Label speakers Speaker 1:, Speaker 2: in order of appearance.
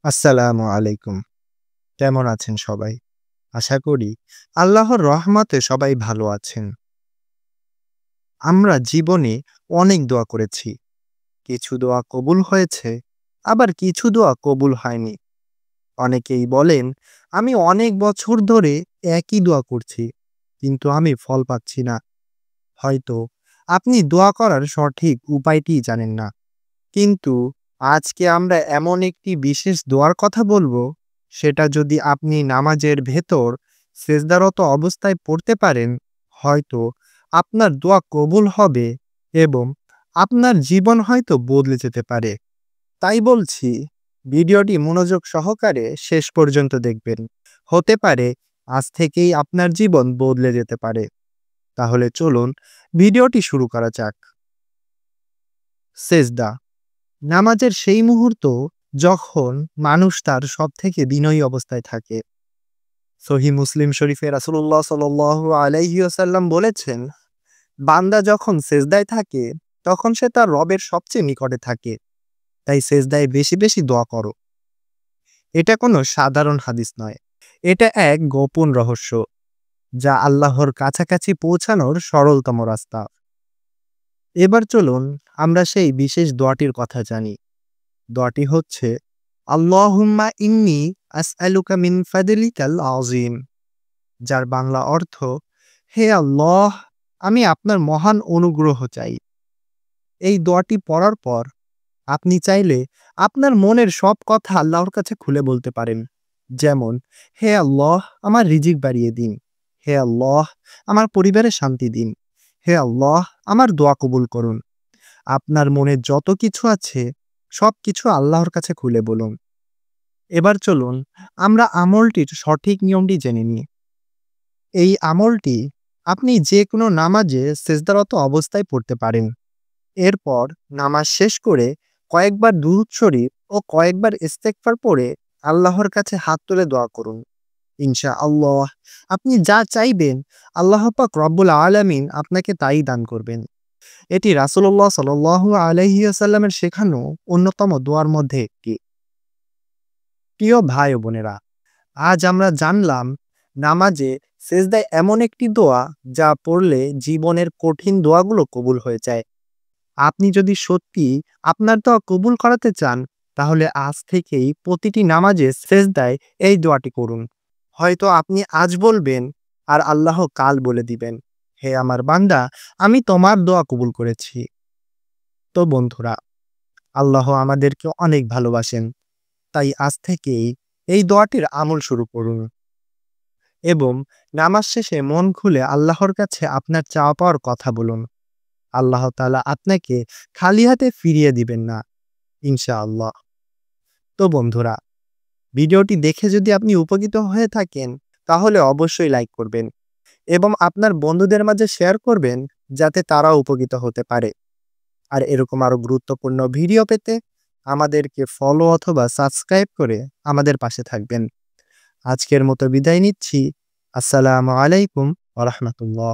Speaker 1: আসসালামু আলাইকুম। কেমন আছেন সবাই? আশা করি আল্লাহর রহমতে সবাই ভালো আছেন। আমরা জীবনে অনেক দোয়া করেছি। কিছু দোয়া কবুল হয়েছে, আবার কিছু দোয়া কবুল হয়নি। অনেকেই বলেন, "আমি অনেক বছর ধরে একই দোয়া করছি, কিন্তু আমি ফল পাচ্ছি না।" হয়তো আপনি দোয়া করার সঠিক উপায়টিই জানেন না। কিন্তু আজকে আমরা এমন একটি বিশেষ দোয়ার কথা বলবো, সেটা যদি আপনি নামাজের ভেতর সেজদারত অবস্থায় পড়তে পারেন, হয়তো আপনার দোয়া কবুল হবে এবং আপনার জীবন হয়তো বদলে যেতে পারে। তাই বলছি, ভিডিওটি মনোযোগ সহকারে শেষ পর্যন্ত দেখবেন। হতে পারে আজ থেকেই আপনার জীবন বদলে যেতে পারে। তাহলে চলুন ভিডিওটি শুরু করা যাক। সেজদা নামাজের সেই মুহূর্ত যখন মানুষ তার সবথেকে বিনয়ী অবস্থায় থাকে। সহিহ মুসলিম শরীফে রাসূলুল্লাহ সাল্লাল্লাহু আলাইহি ওয়াসাল্লাম বলেছেন, বান্দা যখন সেজদায় থাকে তখন সে তার রবের সবচেয়ে নিকটে থাকে। তাই সেজদায় বেশি বেশি দোয়া করো। এটা কোনো সাধারণ হাদিস নয়। এটা এক গোপন রহস্য, যা আল্লাহর কাছাকাছি পৌঁছানোর সরলতম রাস্তা। এবার চলুন আমরা সেই বিশেষ দোয়াটির কথা জানি। দোয়াটি হচ্ছে, আল্লাহুম্মা ইন্নী আসআলুকা মিন ফাদলিকাল আযীম, যার বাংলা অর্থ, হে আল্লাহ, আমি আপনার মহান অনুগ্রহ চাই। এই দোয়াটি পড়ার পর আপনি চাইলে আপনার মনের সব কথা আল্লাহর কাছে খুলে বলতে পারেন। যেমন, হে আল্লাহ, আমার রিজিক বাড়িয়ে দিন। হে আল্লাহ, আমার পরিবারে শান্তি দিন। হে আল্লাহ, আমার দোয়া কবুল করুন। আপনার মনে যত কিছু আছে সবকিছু আল্লাহর কাছে খুলে বলুন। এবার চলুন আমরা আমলটির সঠিক নিয়মটি জেনে নিই। এই আমলটি আপনি যে কোনো নামাজে সেজদারত অবস্থায় পড়তে পারেন। এরপর নামাজ শেষ করে কয়েকবার দুরূদ শরীফ ও কয়েকবার ইস্তেগফার পড়ে আল্লাহর কাছে হাত তুলে দোয়া করুন। ইনশাআল্লাহ আপনি যা চাইবেন আল্লাহ পাক রব্বুল আলামিন আপনাকে তাই দান করবেন। এটি রাসূলুল্লাহ সাল্লাল্লাহু আলাইহি ওয়াসাল্লামের শেখানো অন্যতম দোয়ার মধ্যে একটি। প্রিয় ভাই ও বোনেরা, আজ আমরা জানলাম নামাজে সেজদায় এমন একটি দোয়া যা পড়লে জীবনের কঠিন দোয়াগুলো কবুল হয়ে যায়। আপনি যদি সত্যি আপনার দোয়া কবুল করাতে চান, তাহলে আজ থেকেই প্রতিটি নামাজে সেজদায় এই দোয়াটি করুন। হয়তো আপনি আজ বলবেন আর আল্লাহ কাল বলে দিবেন, হে আমার বান্দা, আমি তোমার দোয়া কবুল করেছি। তো বন্ধুরা, আল্লাহ আমাদেরকে অনেক ভালোবাসেন। তাই আজ থেকেই এই দোয়াটির আমল শুরু করুন এবং নামাজ শেষে মন খুলে আল্লাহর কাছে আপনার চাওয়া পাওয়ার কথা বলুন। আল্লাহ তাআলা আপনাকে খালি হাতে ফিরিয়ে দিবেন না, ইনশাআল্লাহ। তো বন্ধুরা, ভিডিওটি দেখে যদি আপনি উপকৃত হয়ে থাকেন, তাহলে অবশ্যই লাইক করবেন এবং আপনার বন্ধুদের মাঝে শেয়ার করবেন, যাতে তারাও উপকৃত হতে পারে। আর এরকম আরো গুরুত্বপূর্ণ ভিডিও পেতে আমাদেরকে ফলো অথবা সাবস্ক্রাইব করে আমাদের পাশে থাকবেন। আজকের মতো বিদায় নিচ্ছি। আসসালামু আলাইকুম ওয়া রাহমাতুল্লাহ।